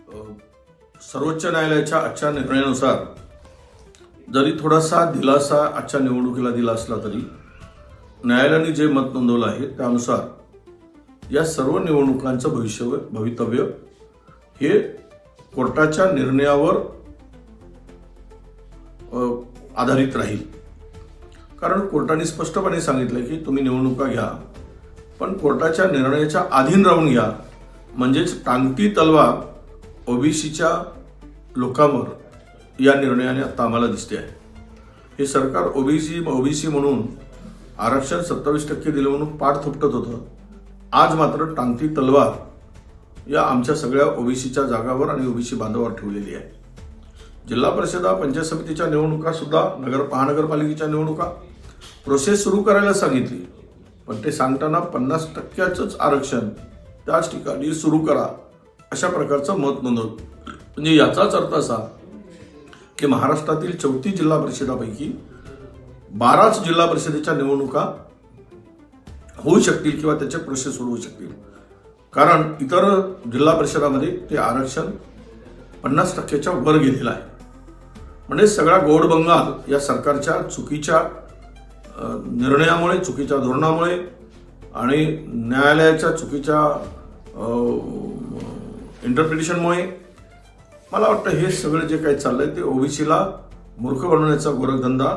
सर्वोच्च न्यायालयाच्या आजच्या निर्णयानुसार जरी थोडासा दिलासा आजच्या निवडणुकीला दिला असला तरी न्यायालयाने जे मत नोंदवलं आहे त्यानुसार या सर्व निवडणुकांचं भवितव्य हे कोर्टाच्या निर्णयावर आधारित राहील. कारण कोर्टाने स्पष्टपणे सांगितलं की तुम्ही निवडणुका घ्या, पण कोर्टाच्या निर्णयाच्या अधीन राहून घ्या. म्हणजेच टांगती तलवार ओबीसीच्या लोकांवर या निर्णयाने आता आम्हाला दिसते आहे. हे सरकार ओबीसी म्हणून आरक्षण 27% दिलं म्हणून पाठ थोपटत होतं. आज मात्र टांगती तलवार या आमच्या सगळ्या ओबीसीच्या जागावर आणि ओबीसी बांधवावर ठेवलेली आहे. जिल्हा परिषदा पंचायत समितीच्या निवडणुका सुद्धा महानगरपालिकेच्या निवडणुका प्रोसेस सुरू करायला सांगितली, पण ते सांगताना 50%च आरक्षण त्याच ठिकाणी सुरू करा अशा प्रकारचं मत नोंदवलं. म्हणजे याचाच अर्थ असा की महाराष्ट्रातील 34 जिल्हा परिषदापैकी 12च जिल्हा परिषदेच्या निवडणुका होऊ शकतील किंवा त्याचे प्रोसेस सुरू होऊ शकतील. कारण इतर जिल्हा परिषदामध्ये ते आरक्षण 50%च्या वर गेलेलं आहे. म्हणजे सगळा गोड बंगाल या सरकारच्या चुकीच्या निर्णयामुळे, चुकीच्या धोरणामुळे आणि न्यायालयाच्या चुकीच्या इंटरप्रिटेशनमुळे मला वाटतं हे सगळं जे काही चाललंय ते ओबीसीला मूर्ख बनवण्याचा गोरखधंदा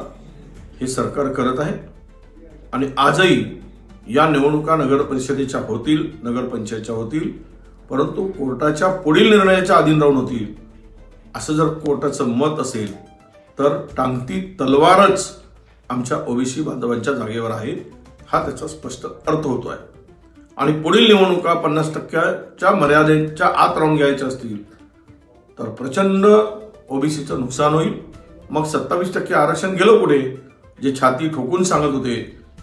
हे सरकार करत आहे. आणि आजही या निवडणुका नगर परिषदेच्या होतील, नगरपंचायतच्या होतील, परंतु कोर्टाच्या पुढील निर्णयाच्या अधीन राहून होतील. असं जर कोर्टाचं मत असेल तर टांगती तलवारच आमच्या ओबीसी बांधवांच्या जागेवर आहे, हा त्याचा स्पष्ट अर्थ होतो आहे. आणि पुढील निवडणुका 50%च्या मर्यादेच्या आत राहून घ्यायच्या असतील तर प्रचंड ओबीसीचं नुकसान होईल. मग 27% आरक्षण गेलं पुढे. जे छाती ठोकून सांगत होते,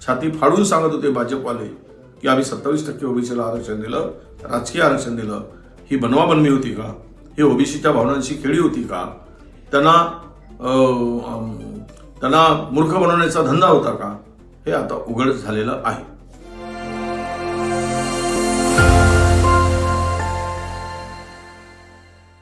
छाती फाडून सांगत होते भाजपवाले की आम्ही 27% ओबीसीला आरक्षण दिलं, राजकीय आरक्षण दिलं, ही बनवाबनवी होती का? ही ओबीसीच्या भावनांशी खेळी होती का? त्यांना मूर्ख बनवण्याचा धंदा होता का? हे आता उघड झालेलं आहे.